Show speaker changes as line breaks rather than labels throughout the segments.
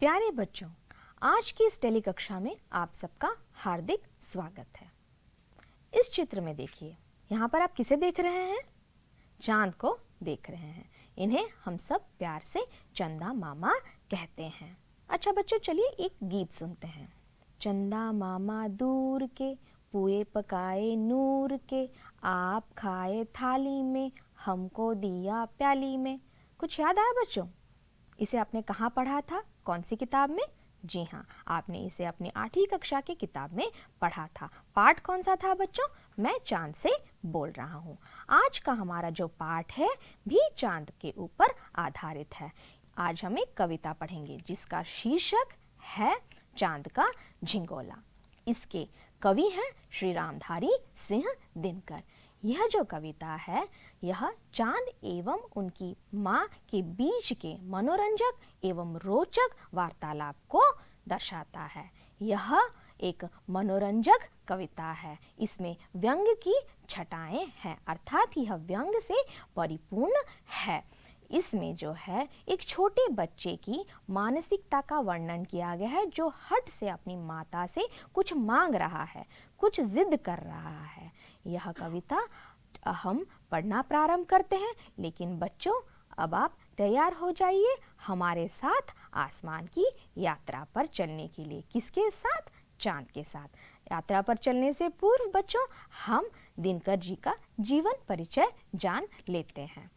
प्यारे बच्चों, आज की इस टेली कक्षा में आप सबका हार्दिक स्वागत है। इस चित्र में देखिए, यहाँ पर आप किसे देख रहे हैं? चांद को देख रहे हैं। इन्हें हम सब प्यार से चंदा मामा कहते हैं। अच्छा बच्चों, चलिए एक गीत सुनते हैं। चंदा मामा दूर के, पुए पकाए नूर के, आप खाए थाली में, हमको दिया प्याली में। कुछ याद आया बच्चों? इसे आपने कहाँ पढ़ा था? कौन सी किताब में? जी हाँ, आपने इसे अपनी 8वीं कक्षा की किताब में पढ़ा था। पाठ कौन सा था बच्चों? मैं चांद से बोल रहा हूँ। आज का हमारा जो पाठ है भी चांद के ऊपर आधारित है। आज हम एक कविता पढ़ेंगे जिसका शीर्षक है चांद का झिंगोला। इसके कवि हैं श्री रामधारी सिंह दिनकर। यह जो कविता है यह चांद एवं उनकी माँ के बीच के मनोरंजक एवं रोचक वार्तालाप को दर्शाता है। यह एक मनोरंजक कविता है। इसमें व्यंग की छटाएं हैं, अर्थात यह व्यंग से परिपूर्ण है। इसमें जो है एक छोटे बच्चे की मानसिकता का वर्णन किया गया है जो हट से अपनी माता से कुछ मांग रहा है, कुछ जिद कर रहा है। यह कविता हम पढ़ना प्रारंभ करते हैं, लेकिन बच्चों अब आप तैयार हो जाइए हमारे साथ आसमान की यात्रा पर चलने के लिए। किसके साथ? चांद के साथ। यात्रा पर चलने से पूर्व बच्चों हम दिनकर जी का जीवन परिचय जान लेते हैं।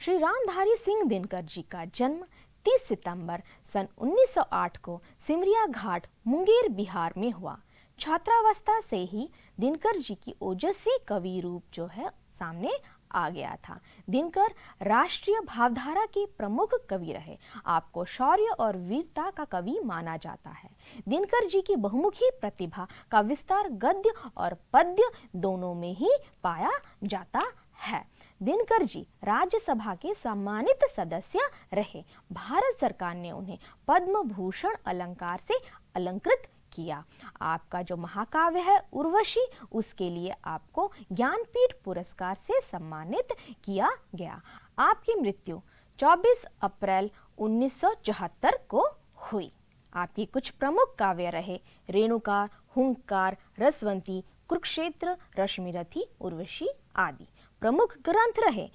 श्री रामधारी सिंह दिनकर जी का जन्म 30 सितंबर सन 1908 को सिमरिया घाट, मुंगेर, बिहार में हुआ। छात्रावस्था से ही दिनकर जी की ओजस्वी कवि रूप जो है सामने आ गया था। दिनकर राष्ट्रीय भावधारा के प्रमुख कवि रहे। आपको शौर्य और वीरता का कवि माना जाता है। दिनकर जी की बहुमुखी प्रतिभा का विस्तार गद्य और पद्य दोनों में ही पाया जाता है। दिनकर जी राज्यसभा के सम्मानित सदस्य रहे। भारत सरकार ने उन्हें पद्म भूषण अलंकार से अलंकृत किया। आपका जो महाकाव्य है उर्वशी, उसके लिए आपको ज्ञानपीठ पुरस्कार से सम्मानित किया गया। आपकी मृत्यु 24 अप्रैल 1974 को हुई। आपकी कुछ प्रमुख काव्य रहे रेणुका, हुंकार, रसवंती, कुरुक्षेत्र, रश्मिरथी, उर्वशी आदि। प्रमुख ग्रंथ रहे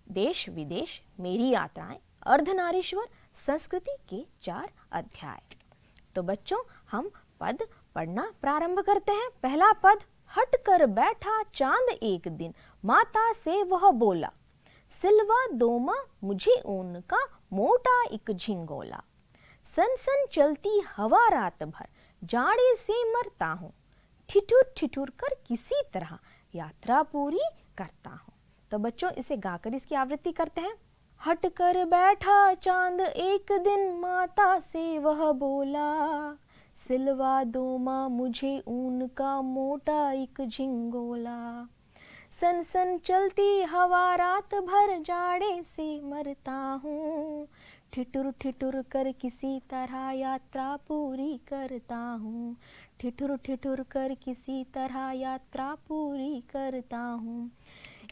देश विदेश, मेरी यात्राएं, अर्धनारीश्वर, संस्कृति के 4 अध्याय। तो बच्चों हम पद पढ़ना प्रारंभ करते हैं। पहला पद, हट कर बैठा चांद एक दिन, माता से वह बोला, सिलवा दो माँ मुझे ऊन का मोटा एक झिंगोला। सन सन चलती हवा रात भर, जाड़े से मरता हूँ, ठिठुर ठिठुर कर किसी तरह यात्रा पूरी करता हूँ। तो बच्चों इसे गाकर इसकी आवृत्ति करते हैं। हट कर बैठा चांद एक दिन, माता से वह बोला, सिलवा दो माँ मुझे ऊन का मोटा एक झिंगोला। सन सन चलती हवा रात भर, जाड़े से मरता हूँ, ठिठुर ठिठुर कर किसी तरह यात्रा पूरी करता हूँ, ठिठुर ठिठुर कर किसी तरह यात्रा पूरी करता हूँ।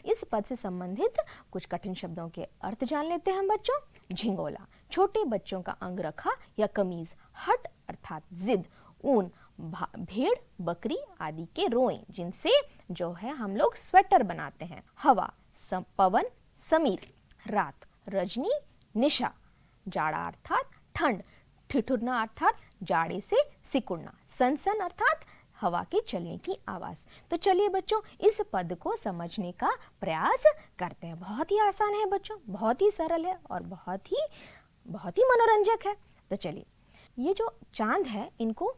इस पद से संबंधित कुछ कठिन शब्दों के अर्थ जान लेते हैं बच्चों। झिंगोला छोटे बच्चों का अंगरखा या कमीज। हट अर्थात जिद। ऊन भेड़, बकरी आदि के रोएं जिनसे जो है हम लोग स्वेटर बनाते हैं। हवा पवन, समीर रात, रजनी निशा। जाड़ा अर्थात ठंड, ठिठुरना अर्थात जाड़े से सिकुड़ना, सनसन अर्थात हवा के चलने की आवाज। तो चलिए बच्चों इस पद को समझने का प्रयास करते हैं। बहुत ही आसान है बच्चों, बहुत ही सरल है और बहुत ही मनोरंजक है। तो चलिए, ये जो चांद है इनको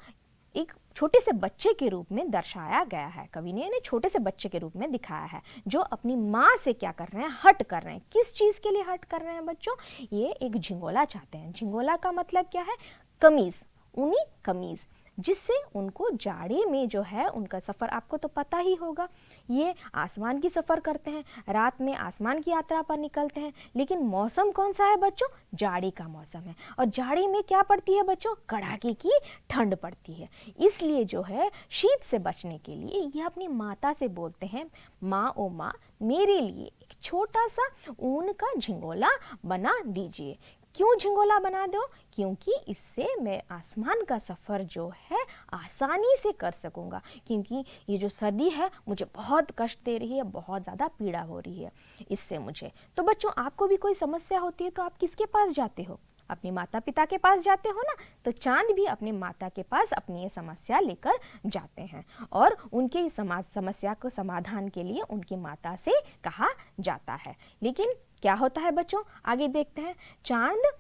एक छोटे से बच्चे के रूप में दर्शाया गया है। कवि ने इन्हें छोटे से बच्चे के रूप में दिखाया है जो अपनी माँ से क्या कर रहे हैं? हट कर रहे हैं। किस चीज के लिए हट कर रहे हैं बच्चों? ये एक झिंगोला चाहते हैं। झिंगोला का मतलब क्या है? कमीज, ऊनी कमीज, जिससे उनको जाड़े में जो है उनका सफ़र, आपको तो पता ही होगा, ये आसमान की सफ़र करते हैं, रात में आसमान की यात्रा पर निकलते हैं। लेकिन मौसम कौन सा है बच्चों? जाड़े का मौसम है। और जाड़े में क्या पड़ती है बच्चों? कड़ाके की ठंड पड़ती है। इसलिए जो है शीत से बचने के लिए ये अपनी माता से बोलते हैं, माँ ओ माँ मेरे लिए एक छोटा सा ऊन का झिंगोला बना दीजिए। क्यों झिंगोला बना दो? क्योंकि इससे मैं आसमान का सफ़र जो है आसानी से कर सकूँगा, क्योंकि ये जो सर्दी है मुझे बहुत कष्ट दे रही है, बहुत ज़्यादा पीड़ा हो रही है इससे मुझे। तो बच्चों, आपको भी कोई समस्या होती है तो आप किसके पास जाते हो? अपने माता पिता के पास जाते हो ना। तो चांद भी अपने माता के पास अपनी ये समस्या लेकर जाते हैं और उनके इस समस्या को समाधान के लिए उनकी माता से कहा जाता है। लेकिन क्या होता है बच्चों, आगे देखते हैं। चांद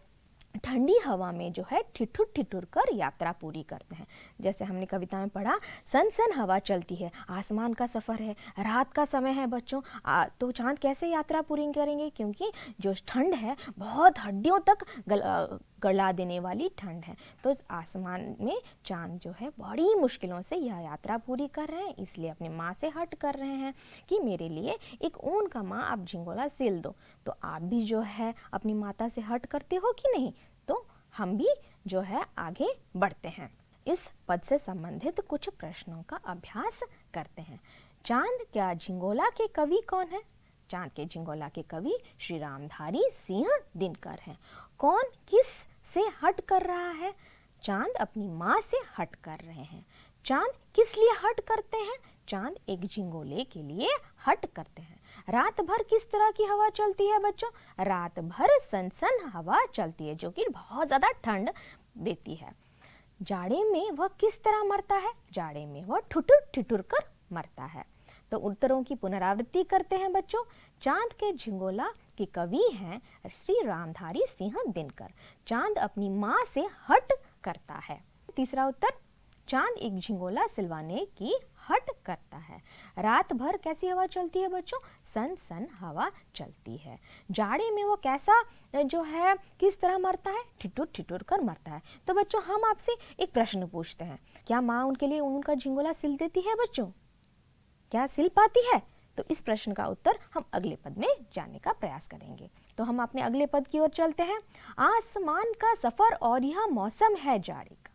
ठंडी हवा में जो है ठिठुर ठिठुर कर यात्रा पूरी करते हैं। जैसे हमने कविता में पढ़ा, सन सन हवा चलती है, आसमान का सफ़र है, रात का समय है बच्चों। तो चांद कैसे यात्रा पूरी करेंगे? क्योंकि जो ठंड है बहुत हड्डियों तक गला देने वाली ठंड है। तो आसमान में चांद जो है बड़ी मुश्किलों से यह यात्रा पूरी कर रहे हैं, इसलिए अपनी माँ से हट कर रहे हैं कि मेरे लिए एक ऊन का माँ आप झिंगोला सिल दो। तो आप भी जो है अपनी माता से हट करते हो कि नहीं? तो हम भी जो है आगे बढ़ते हैं। इस पद से संबंधित कुछ प्रश्नों का अभ्यास करते हैं। चांद क्या झिंगोला के कवि कौन है? चांद के झिंगोला के कवि श्री रामधारी सिंह दिनकर हैं। कौन किस से हट कर रहा है? चांद अपनी माँ से हट कर रहे हैं। चांद किस लिए हट करते हैं? चांद एक झिंगोले के लिए हट करते हैं। रात भर किस तरह की हवा चलती है बच्चों? रात भर सनसन हवा चलती है जो कि बहुत ज़्यादा ठंड देती है। जाड़े में वह किस तरह मरता है? जाड़े में वह ठिठुर ठिठुर कर मरता है। तो उत्तरों की पुनरावृत्ति करते हैं बच्चों। चांद के झिंगोला के कवि हैं श्री रामधारी सिंह दिनकर। चांद अपनी माँ से हट करता है। तीसरा उत्तर, चांद एक झिंगोला सिलवाने की हट करता है। रात भर कैसी हवा चलती है बच्चों? सन सन हवा चलती है। जाड़े में वो कैसा जो है किस तरह मरता है? ठिठुर ठिठुर कर मरता है। तो बच्चों, हम आपसे एक प्रश्न पूछते हैं, क्या माँ उनके लिए उनका झिंगोला सिल देती है बच्चों? क्या सिल पाती है? तो इस प्रश्न का उत्तर हम अगले पद में जानने का प्रयास करेंगे। तो हम अपने अगले पद की ओर चलते हैं। आसमान का सफर और यह मौसम है जाड़े का,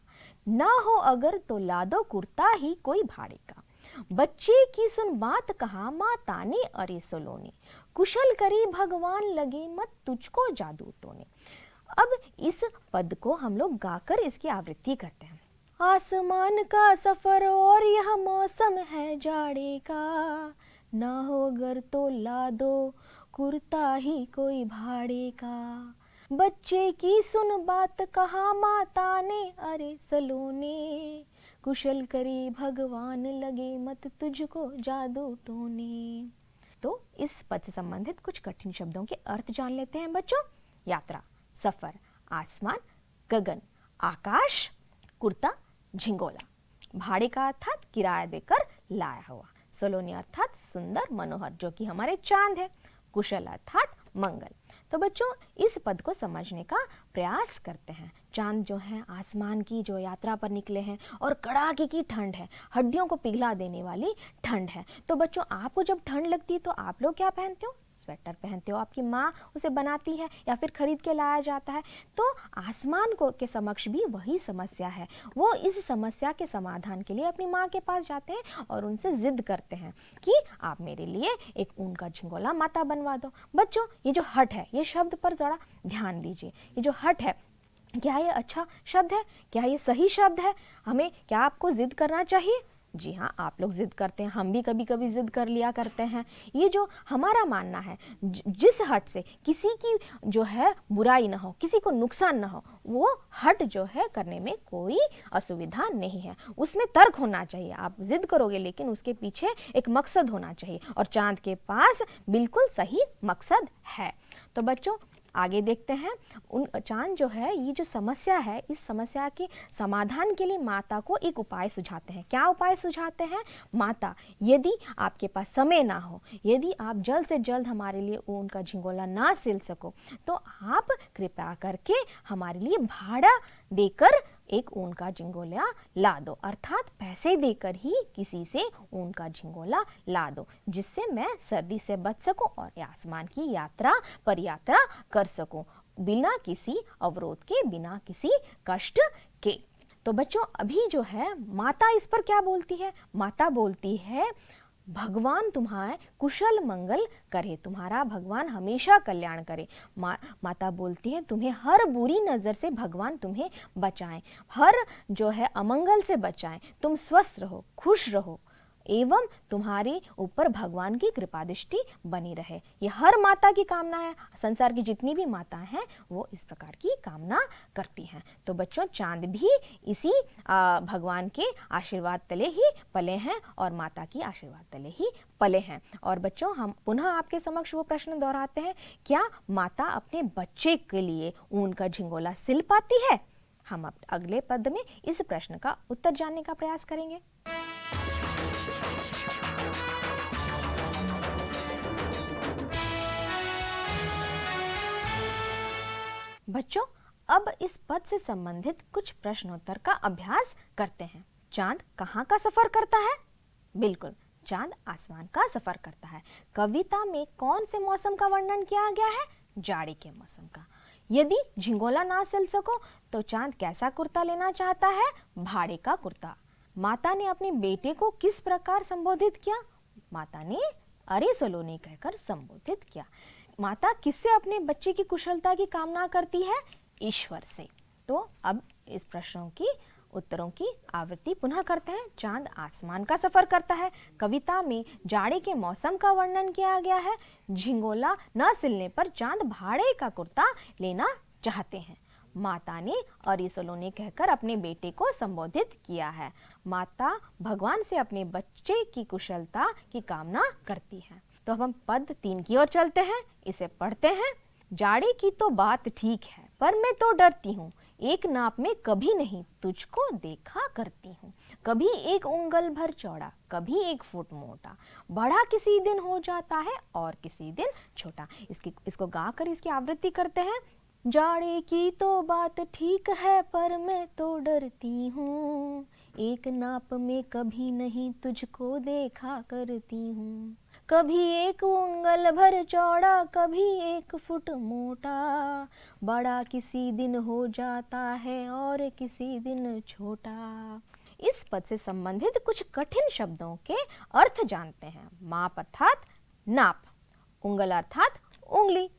ना हो अगर तो ला दो कुर्ता ही कोई भाड़े का। बच्चे की सुन बात कहा माँ ताने अरे सलोने, कुशल करी भगवान लगे मत तुझको जादू टोने। अब इस पद को हम लोग गाकर इसकी आवृत्ति करते हैं। आसमान का सफर और यह मौसम है जाड़े का, ना हो अगर तो ला दो कुर्ता ही कोई भाड़े का। बच्चे की सुन बात कहा माता ने अरे सलोने, कुशल करी भगवान लगे मत तुझको जादू टोने। तो इस पद से संबंधित कुछ कठिन शब्दों के अर्थ जान लेते हैं बच्चों। यात्रा, सफर, आसमान, गगन, आकाश, कुर्ता, झिंगोला। भाड़े का अर्थात किराया देकर लाया हुआ। सलोनी अर्थात सुंदर मनोहर जो कि हमारे चांद है। कुशल अर्थात मंगल। तो बच्चों, इस पद को समझने का प्रयास करते हैं। चांद जो है आसमान की जो यात्रा पर निकले हैं और कड़ाके की ठंड है, हड्डियों को पिघला देने वाली ठंड है। तो बच्चों, आपको जब ठंड लगती है तो आप लोग क्या पहनते हो? स्वेटर पहनते हो। आपकी माँ उसे बनाती है या फिर खरीद के लाया जाता है। तो आसमान को के समक्ष भी वही समस्या है। वो इस समस्या के समाधान के लिए अपनी माँ के पास जाते हैं और उनसे जिद करते हैं कि आप मेरे लिए एक ऊन का झिंगोला माता बनवा दो। बच्चों, ये जो हट है, ये शब्द पर ज़रा ध्यान दीजिए। ये जो हट है, क्या ये अच्छा शब्द है? क्या ये सही शब्द है? हमें क्या आपको जिद करना चाहिए? जी हाँ, आप लोग जिद करते हैं, हम भी कभी कभी जिद कर लिया करते हैं। ये जो हमारा मानना है, जिस हट से किसी की जो है बुराई ना हो, किसी को नुकसान ना हो, वो हट जो है करने में कोई असुविधा नहीं है। उसमें तर्क होना चाहिए। आप जिद करोगे लेकिन उसके पीछे एक मकसद होना चाहिए, और चांद के पास बिल्कुल सही मकसद है। तो बच्चों, आगे देखते हैं। चांद जो है, ये जो समस्या है, इस समस्या के समाधान के लिए माता को एक उपाय सुझाते हैं। क्या उपाय सुझाते हैं? माता, यदि आपके पास समय ना हो, यदि आप जल्द से जल्द हमारे लिए ऊन का झिंगोला ना सिल सको, तो आप कृपया करके हमारे लिए भाड़ा देकर एक ऊन का झिंगोला ला दो, अर्थात पैसे देकर ही किसी से ऊन का झिंगोला ला दो, जिससे मैं सर्दी से बच सकूं और आसमान की पर यात्रा कर सकूं, बिना किसी अवरोध के, बिना किसी कष्ट के। तो बच्चों, अभी जो है माता इस पर क्या बोलती है? माता बोलती है, भगवान तुम्हारे कुशल मंगल करे, तुम्हारा भगवान हमेशा कल्याण करे। माता बोलती है तुम्हें हर बुरी नज़र से भगवान तुम्हें बचाएं, हर जो है अमंगल से बचाएं, तुम स्वस्थ रहो, खुश रहो एवं तुम्हारे ऊपर भगवान की कृपा दृष्टि बनी रहे। ये हर माता की कामना है। संसार की जितनी भी माताएं हैं वो इस प्रकार की कामना करती हैं। तो बच्चों, चांद भी इसी भगवान के आशीर्वाद तले ही पले हैं और माता की आशीर्वाद तले ही पले हैं। और बच्चों, हम पुनः आपके समक्ष वो प्रश्न दोहराते हैं, क्या माता अपने बच्चे के लिए ऊन का झिंगोला सिल पाती है? हम अब अगले पद में इस प्रश्न का उत्तर जानने का प्रयास करेंगे। बच्चों, अब इस पद से संबंधित कुछ प्रश्नोत्तर का अभ्यास करते हैं। चांद कहाँ का सफर करता है? बिल्कुल, चांद आसमान का सफर करता है। कविता में कौन से मौसम का वर्णन किया गया है? जाड़े के मौसम का। यदि झिंगोला ना सिल सको तो चांद कैसा कुर्ता लेना चाहता है? भाड़े का कुर्ता। माता ने अपने बेटे को किस प्रकार संबोधित किया? माता ने अरे सलोनी कहकर संबोधित किया। माता किससे अपने बच्चे की कुशलता की कामना करती है? ईश्वर से। तो अब इस प्रश्नों की उत्तरों की आवृत्ति पुनः करते हैं। चांद आसमान का सफर करता है। कविता में जाड़े के मौसम का वर्णन किया गया है। झिंगोला न सिलने पर चांद भाड़े का कुर्ता लेना चाहते हैं। माता ने अरे सलोनी कहकर अपने बेटे को संबोधित किया है। माता भगवान से अपने बच्चे की कुशलता की कामना करती है। तो अब हम पद 3 की ओर चलते हैं, इसे पढ़ते हैं। जाड़े की तो बात ठीक है, पर मैं तो डरती हूँ, एक नाप में कभी नहीं तुझको देखा करती हूँ। कभी 1 उंगल भर चौड़ा, कभी 1 फुट मोटा, बड़ा किसी दिन हो जाता है और किसी दिन छोटा। इसको गाकर इसकी आवृत्ति करते हैं। जाड़े की तो बात ठीक है, पर मैं तो डरती हूँ, एक नाप में कभी नहीं तुझको देखा करती हूँ। कभी 1 उंगल भर चौड़ा, कभी 1 फुट मोटा, बड़ा किसी दिन हो जाता है और किसी दिन छोटा। इस पद से संबंधित कुछ कठिन शब्दों के अर्थ जानते हैं। माप अर्थात नाप, उंगल अर्थात उंगली,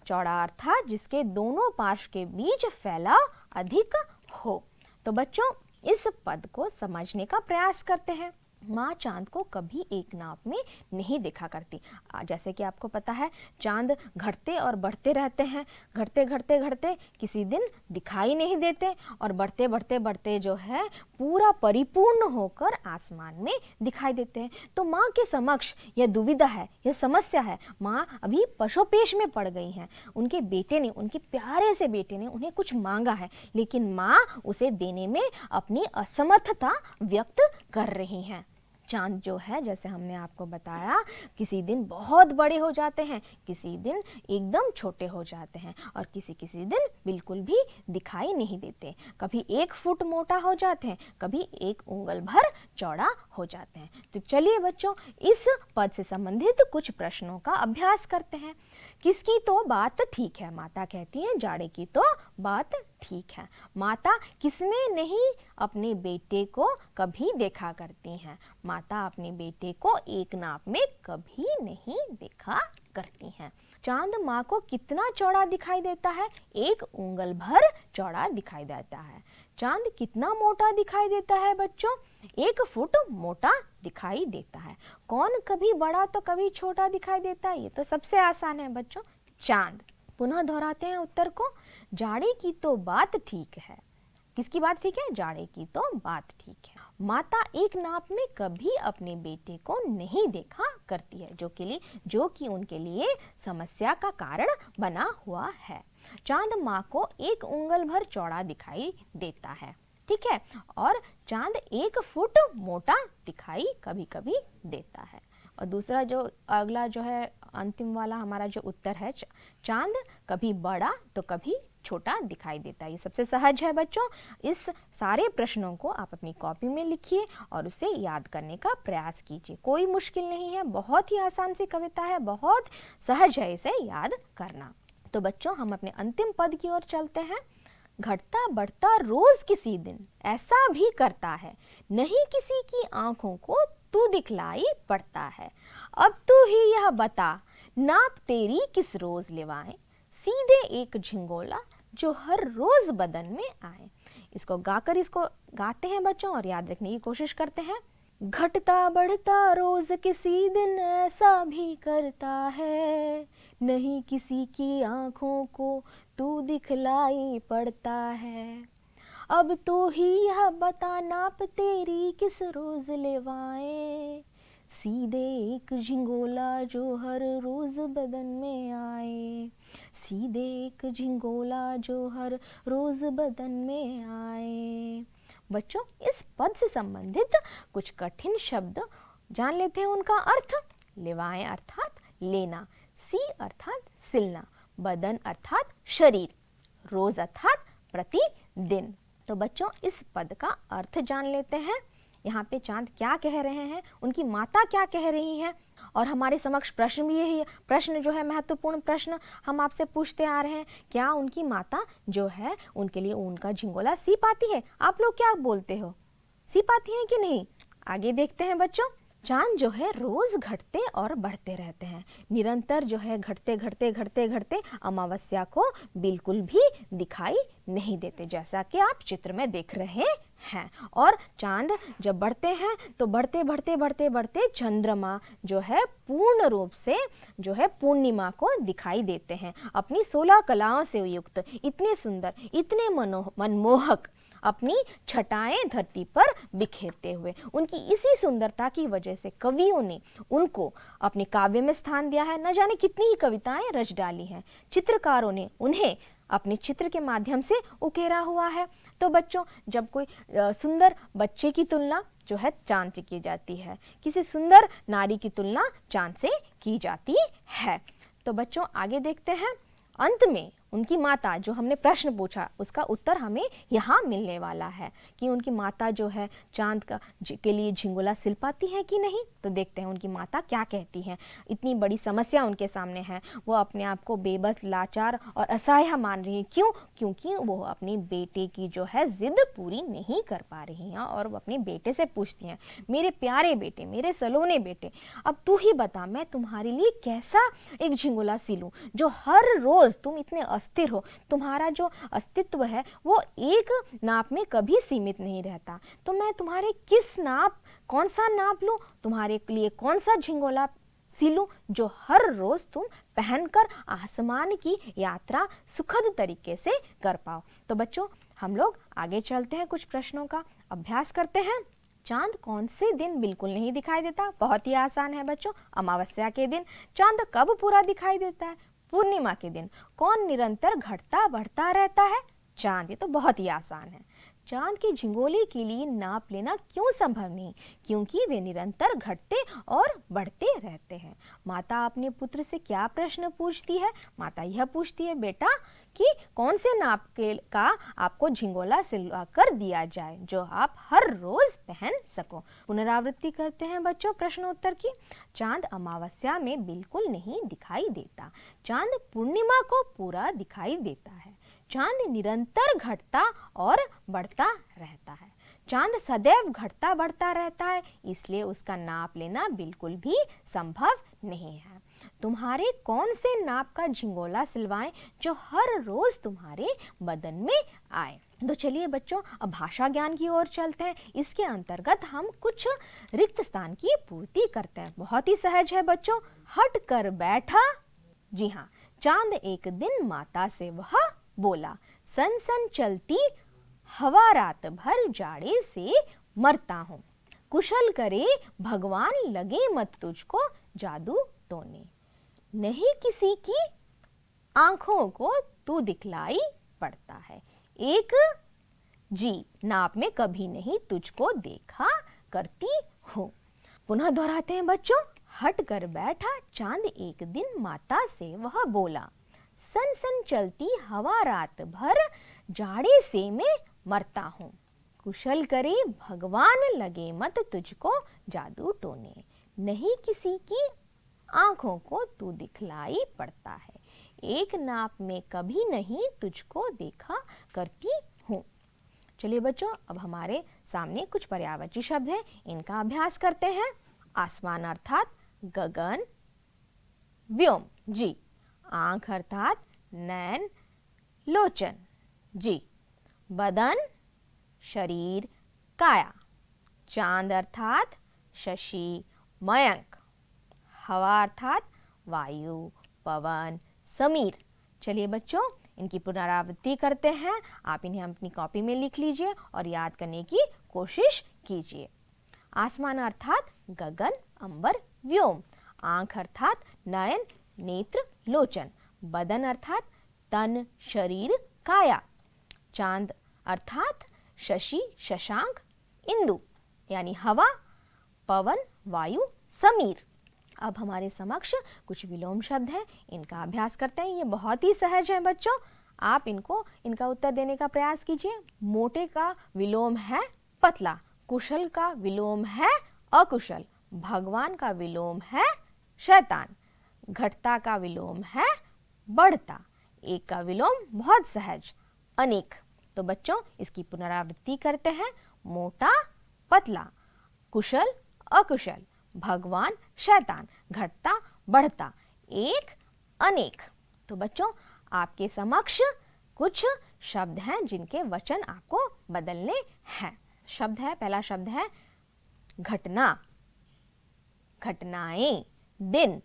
चौड़ा अर्थात जिसके दोनों पार्श्व के बीच फैलाव अधिक हो। तो बच्चों, इस पद को समझने का प्रयास करते हैं। माँ चांद को कभी एक नाप में नहीं देखा करती। जैसे कि आपको पता है, चांद घटते और बढ़ते रहते हैं। घटते घटते घटते किसी दिन दिखाई नहीं देते और बढ़ते बढ़ते बढ़ते जो है पूरा परिपूर्ण होकर आसमान में दिखाई देते हैं। तो माँ के समक्ष यह दुविधा है, यह समस्या है। माँ अभी पशोपेश में पड़ गई हैं। उनके बेटे ने, उनके प्यारे से बेटे ने उन्हें कुछ मांगा है, लेकिन माँ उसे देने में अपनी असमर्थता व्यक्त कर रही हैं। चांद जो है, जैसे हमने आपको बताया, किसी दिन बहुत बड़े हो जाते हैं, किसी दिन एकदम छोटे हो जाते हैं और किसी किसी दिन बिल्कुल भी दिखाई नहीं देते। कभी 1 फुट मोटा हो जाते हैं, कभी 1 उंगल भर चौड़ा हो जाते हैं। तो चलिए बच्चों, इस पद से संबंधित कुछ प्रश्नों का अभ्यास करते हैं। किसकी तो बात ठीक है? माता कहती है जाड़े की तो बात ठीक है। माता किसमें नहीं अपने बेटे को कभी देखा करती हैं? माता अपने बेटे को एक नाप में कभी नहीं देखा करती हैं। चांद माँ को कितना चौड़ा दिखाई देता है? 1 उंगल भर चौड़ा दिखाई देता है। चांद कितना मोटा दिखाई देता है बच्चों? 1 फुट मोटा दिखाई देता है। कौन कभी बड़ा तो कभी छोटा दिखाई देता है? ये तो सबसे आसान है बच्चों, चांद। पुनः दोहराते हैं उत्तर को। जाड़े की तो बात ठीक है। किसकी बात ठीक है? जाड़े की तो बात ठीक है। माता एक नाप में कभी अपने बेटे को नहीं देखा करती है, जो कि उनके लिए समस्या का कारण बना हुआ है। चांद माँ को 1 उंगल भर चौड़ा दिखाई देता है, ठीक है, और चांद 1 फुट मोटा दिखाई कभी कभी देता है। और दूसरा जो अगला जो है अंतिम वाला हमारा जो उत्तर है, चांद कभी बड़ा तो कभी छोटा दिखाई देता है। ये सबसे सहज है बच्चों। इस सारे प्रश्नों को आप अपनी कॉपी में लिखिए और उसे याद करने का प्रयास कीजिए। कोई मुश्किल नहीं है, बहुत ही आसान सी कविता है, बहुत सहज है इसे याद करना। तो बच्चों, हम अपने अंतिम पद की ओर चलते हैं। घटता बढ़ता रोज किसी दिन ऐसा भी करता है, नहीं किसी की आंखों को तू दिखलाई पड़ता है। अब तू ही यह बता, नाप तेरी किस रोज लेवाएं, सीधे एक झिंगोला जो हर रोज बदन में आए। इसको गाकर इसको गाते हैं बच्चों और याद रखने की कोशिश करते हैं। घटता बढ़ता रोज किसी दिन ऐसा भी करता है, नहीं किसी की आंखों को तू दिखलाई पड़ता है। अब तू ही यह बता, नाप तेरी किस रोज लेवाएं, सीधे एक झिंगोला जो हर रोज बदन में आए, सीधे एक झिंगोला जो हर रोज बदन में आए। बच्चों, इस पद से संबंधित कुछ कठिन शब्द जान लेते हैं उनका अर्थ। लेवाएं अर्थात लेना, सी अर्थात सिलना, बदन अर्थात शरीर, रोज अर्थात प्रतिदिन। तो बच्चों, इस पद का अर्थ जान लेते हैं। यहाँ पे चांद क्या कह रहे हैं, उनकी माता क्या कह रही हैं, और हमारे समक्ष प्रश्न भी यही प्रश्न जो है महत्वपूर्ण प्रश्न हम आपसे पूछते आ रहे हैं, क्या उनकी माता जो है उनके लिए ऊन का झिंगोला सी पाती है? आप लोग क्या बोलते हो, सी पाती है कि नहीं? आगे देखते हैं बच्चों। चांद जो है रोज घटते और बढ़ते रहते हैं, निरंतर जो है घटते घटते घटते घटते अमावस्या को बिल्कुल भी दिखाई नहीं देते, जैसा कि आप चित्र में देख रहे हैं। और चांद जब बढ़ते हैं तो बढ़ते बढ़ते बढ़ते बढ़ते चंद्रमा जो है पूर्ण रूप से जो है पूर्णिमा को दिखाई देते हैं, अपनी 16 कलाओं से युक्त, इतने सुंदर, इतने मनमोहक अपनी छटाएं धरती पर बिखेरते हुए। उनकी इसी सुंदरता की वजह से कवियों ने उनको अपने काव्य में स्थान दिया है, न जाने कितनी ही कविताएं रच डाली हैं। चित्रकारों ने उन्हें अपने चित्र के माध्यम से उकेरा हुआ है। तो बच्चों, जब कोई सुंदर बच्चे की तुलना जो है चांद से की जाती है, किसी सुंदर नारी की तुलना चांद से की जाती है। तो बच्चों, आगे देखते हैं। अंत में उनकी माता, जो हमने प्रश्न पूछा उसका उत्तर हमें यहाँ मिलने वाला है कि उनकी माता जो है चांद के लिए झिंगोला सिल पाती है कि नहीं। तो देखते हैं उनकी माता क्या कहती हैं। इतनी बड़ी समस्या उनके सामने है, वो अपने आप को बेबस, लाचार और असहाय मान रही है। क्यों? क्योंकि वो अपने बेटे की जो है जिद पूरी नहीं कर पा रही हैं और वो अपने बेटे से पूछती हैं, मेरे प्यारे बेटे, मेरे सलोने बेटे, अब तू ही बता, मैं तुम्हारे लिए कैसा एक झिंगोला सिलूं जो हर रोज तुम इतने अस्थिर हो, तुम्हारा जो अस्तित्व है वो एक नाप में कभी सीमित नहीं रहता, तो मैं तुम्हारे किस नाप, कौन सा नाप लूं, तुम्हारे लिए कौन सा झिंगोला सिलूं जो हर रोज तुम पहनकर आसमान की यात्रा सुखद तरीके से कर पाओ। तो बच्चों, हम लोग आगे चलते हैं, कुछ प्रश्नों का अभ्यास करते हैं। चांद कौन से दिन बिल्कुल नहीं दिखाई देता? बहुत ही आसान है बच्चों, अमावस्या के दिन। चांद कब पूरा दिखाई देता है? पूर्णिमा के दिन। कौन निरंतर घटता बढ़ता रहता है? चांद। ये तो बहुत ही आसान है। चांद की झिंगोले के लिए नाप लेना क्यों संभव नहीं? क्योंकि वे निरंतर घटते और बढ़ते रहते हैं। माता अपने पुत्र से क्या प्रश्न पूछती है? माता यह पूछती है, बेटा कि कौन से नाप का आपको झिंगोला सिलवा कर दिया जाए जो आप हर रोज पहन सको। पुनरावृत्ति करते हैं बच्चों प्रश्नोत्तर की। चांद अमावस्या में बिल्कुल नहीं दिखाई देता, चांद पूर्णिमा को पूरा दिखाई देता है, चांद निरंतर घटता और बढ़ता रहता है, चांद सदैव घटता बढ़ता रहता है, इसलिए उसका नाप लेना बिल्कुल भी संभव नहीं है। तुम्हारे कौन से नाप का झिंगोला सिलवाएं जो हर रोज तुम्हारे बदन में आए। तो चलिए बच्चों, अब भाषा ज्ञान की ओर चलते हैं। इसके अंतर्गत हम कुछ रिक्त स्थान की पूर्ति करते हैं। बहुत ही सहज है बच्चों। हट कर बैठा, जी हाँ, चांद एक दिन माता से वह बोला, सन सन चलती हवा रात भर जाड़े से मरता हूँ, कुशल करे भगवान लगे मत तुझको जादू टोने, नहीं किसी की आंखों को तू दिखलाई पड़ता है, एक जी नाप में कभी नहीं तुझको देखा करती हूँ। पुनः दोहराते हैं बच्चों। हट कर बैठा चांद एक दिन माता से वह बोला, सन सन चलती हवा रात भर जाड़े से मैं मरता हूँ, कुशल करे भगवान लगे मत तुझको जादू टोने, नहीं किसी की आंखों को तू दिखलाई पड़ता है, एक नाप में कभी नहीं तुझको देखा करती हूँ। चलिए बच्चों, अब हमारे सामने कुछ पर्यायवाची शब्द हैं, इनका अभ्यास करते हैं। आसमान अर्थात गगन, व्योम जी। आंख अर्थात नैन, लोचन जी। बदन शरीर, काया। चांद अर्थात शशि, मयंक। हवा अर्थात वायु, पवन, समीर। चलिए बच्चों, इनकी पुनरावृत्ति करते हैं। आप इन्हें अपनी कॉपी में लिख लीजिए और याद करने की कोशिश कीजिए। आसमान अर्थात गगन, अंबर, व्योम। आंख अर्थात नयन, नेत्र, लोचन। बदन अर्थात तन, शरीर, काया। चांद अर्थात शशि, शशांक, इंदु यानी हवा, पवन, वायु, समीर। अब हमारे समक्ष कुछ विलोम शब्द हैं, इनका अभ्यास करते हैं। ये बहुत ही सहज है बच्चों, आप इनका उत्तर देने का प्रयास कीजिए। मोटे का विलोम है पतला, कुशल का विलोम है अकुशल, भगवान का विलोम है शैतान, घटता का विलोम है बढ़ता, एक का विलोम बहुत सहज अनेक। तो बच्चों, इसकी पुनरावृत्ति करते हैं। मोटा, पतला, कुशल, अकुशल, भगवान, शैतान, घटता, बढ़ता, एक, अनेक। तो बच्चों, आपके समक्ष कुछ शब्द हैं जिनके वचन आपको बदलने हैं। शब्द है, पहला शब्द है घटना, घटनाएं। दिन,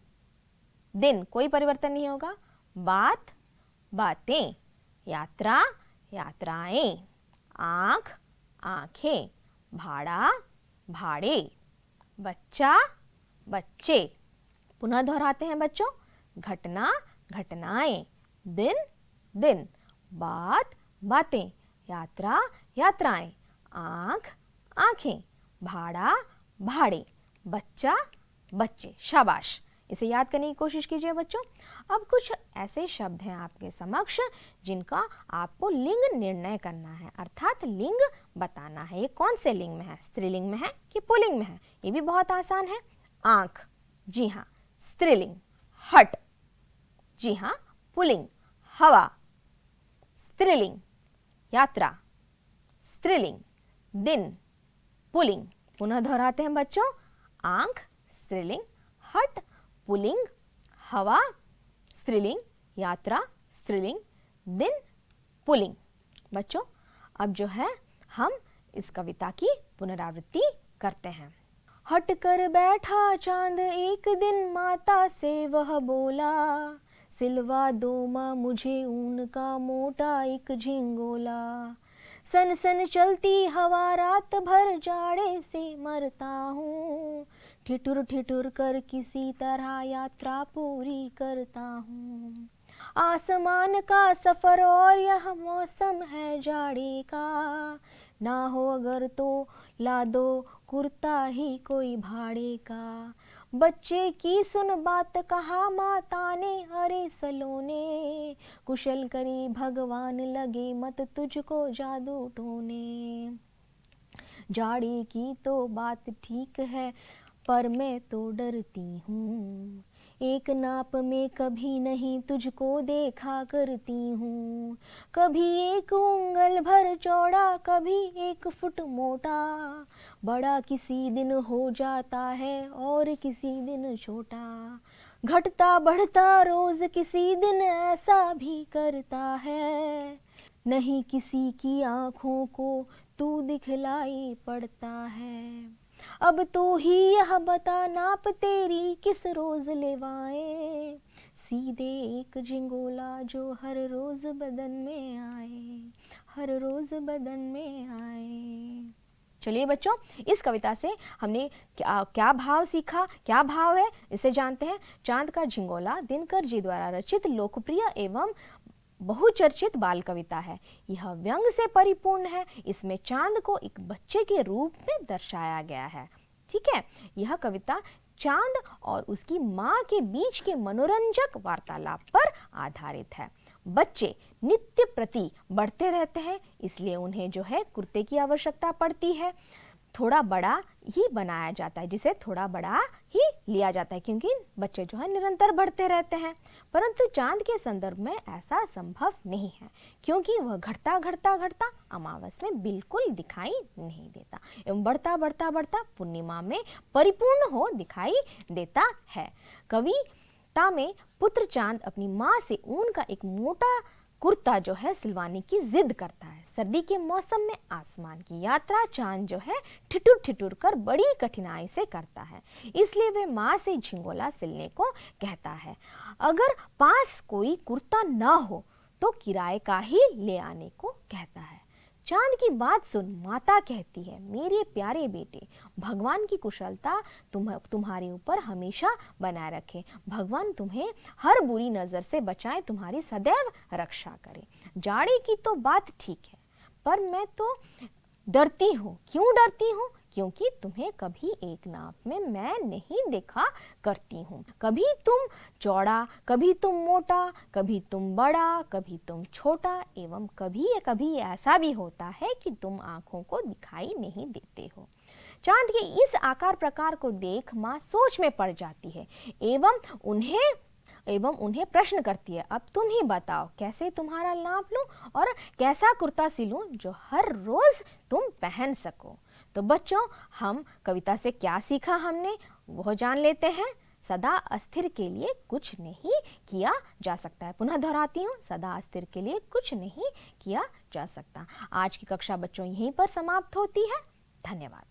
दिन कोई परिवर्तन नहीं होगा। बात, बातें। यात्रा, यात्राएं। आंख, आंखें। भाड़ा, भाड़े। बच्चा, बच्चे। पुनः दोहराते हैं बच्चों। घटना, घटनाएं। दिन, दिन। बात, बातें। यात्रा, यात्राएं। आंख, आंखें। भाड़ा, भाड़े। बच्चा, बच्चे। शाबाश, इसे याद करने की कोशिश कीजिए बच्चों। अब कुछ ऐसे शब्द हैं आपके समक्ष जिनका आपको लिंग निर्णय करना है, अर्थात लिंग बताना है। ये कौन से लिंग में है, स्त्रीलिंग में है कि पुल्लिंग में है? ये भी बहुत आसान है। आंख, जी हाँ, स्त्रीलिंग। हट, जी हाँ, पुल्लिंग। हवा, स्त्रीलिंग। यात्रा, स्त्रीलिंग। दिन, पुल्लिंग। पुनः दोहराते हैं बच्चों। आंख, स्त्रीलिंग। हट, पुल्लिंग। हवा, स्त्रीलिंग। यात्रा, स्त्रीलिंग। दिन, पुल्लिंग। बच्चों, अब जो है हम इस कविता की पुनरावृत्ति करते हैं। हट कर बैठा चांद एक दिन, माता से वह बोला, सिलवा दो माँ मुझे ऊन का मोटा एक झिंगोला। सन सन चलती हवा, रात भर जाड़े से मरता हूँ, ठिठुर ठिठुर कर किसी तरह यात्रा पूरी करता हूँ। आसमान का सफर और यह मौसम है जाड़े का, ना हो अगर तो ला दो कुर्ता ही कोई भाड़े का। बच्चे की सुन बात कहा माता ने, अरे सलोने, कुशल करी भगवान लगे मत तुझको जादू टोने। जाड़े की तो बात ठीक है पर मैं तो डरती हूँ, एक नाप में कभी नहीं तुझको देखा करती हूँ। कभी एक उंगल भर चौड़ा, कभी 1 फुट मोटा, बड़ा किसी दिन हो जाता है और किसी दिन छोटा। घटता बढ़ता रोज किसी दिन ऐसा भी करता है, नहीं किसी की आँखों को तू दिखलाई पड़ता है। अब तो ही यह बता नाप तेरी किस रोज लेवाएं, सीधे एक झिंगोला जो हर रोज बदन में आए, हर रोज बदन में आए। चलिए बच्चों, इस कविता से हमने क्या भाव सीखा, क्या भाव है इसे जानते हैं। चांद का झिंगोला दिनकर जी द्वारा रचित लोकप्रिय एवं बहुचर्चित बाल कविता है। यह व्यंग से परिपूर्ण है। इसमें चांद को एक बच्चे के रूप में दर्शाया गया है। ठीक है, यह कविता चांद और उसकी माँ के बीच के मनोरंजक वार्तालाप पर आधारित है। बच्चे नित्य प्रति बढ़ते रहते हैं, इसलिए उन्हें जो है कुर्ते की आवश्यकता पड़ती है। थोड़ा बड़ा ही बनाया जाता है, जिसे थोड़ा बड़ा ही लिया जाता है क्योंकि बच्चे जो है निरंतर बढ़ते रहते हैं। परंतु चांद के संदर्भ में ऐसा संभव नहीं है क्योंकि वह घटता घटता घटता अमावस में बिल्कुल दिखाई नहीं देता एवं बढ़ता बढ़ता बढ़ता पूर्णिमा में परिपूर्ण हो दिखाई देता है। कविता में पुत्र चांद अपनी माँ से ऊन का एक मोटा कुर्ता जो है सिलवाने की जिद करता है। सर्दी के मौसम में आसमान की यात्रा चांद जो है ठिठुर ठिठुर कर बड़ी कठिनाई से करता है, इसलिए वे माँ से झिंगोला सिलने को कहता है। अगर पास कोई कुर्ता न हो तो किराए का ही ले आने को कहता है। चांद की बात सुन माता कहती है, मेरे प्यारे बेटे, भगवान की कुशलता तुम्हारे ऊपर हमेशा बनाए रखे। भगवान तुम्हें हर बुरी नज़र से बचाए, तुम्हारी सदैव रक्षा करे। जाड़े की तो बात ठीक है, पर मैं तो डरती हूँ। क्यों डरती हूँ? क्योंकि तुम्हें कभी एक नाप में मैं नहीं देखा करती हूँ। कभी तुम चौड़ा, कभी तुम मोटा, कभी तुम बड़ा, कभी तुम छोटा, एवं कभी कभी ऐसा भी होता है कि तुम आँखों को दिखाई नहीं देते हो। चांद के इस आकार प्रकार को देख माँ सोच में पड़ जाती है एवं उन्हें प्रश्न करती है, अब तुम ही बताओ कैसे तुम्हारा नाप लूं और कैसा कुर्ता सिलूं जो हर रोज तुम पहन सको। तो बच्चों, हम कविता से क्या सीखा हमने वो जान लेते हैं। सदा अस्थिर के लिए कुछ नहीं किया जा सकता है। पुनः दोहराती हूँ, सदा अस्थिर के लिए कुछ नहीं किया जा सकता। आज की कक्षा बच्चों यहीं पर समाप्त होती है। धन्यवाद।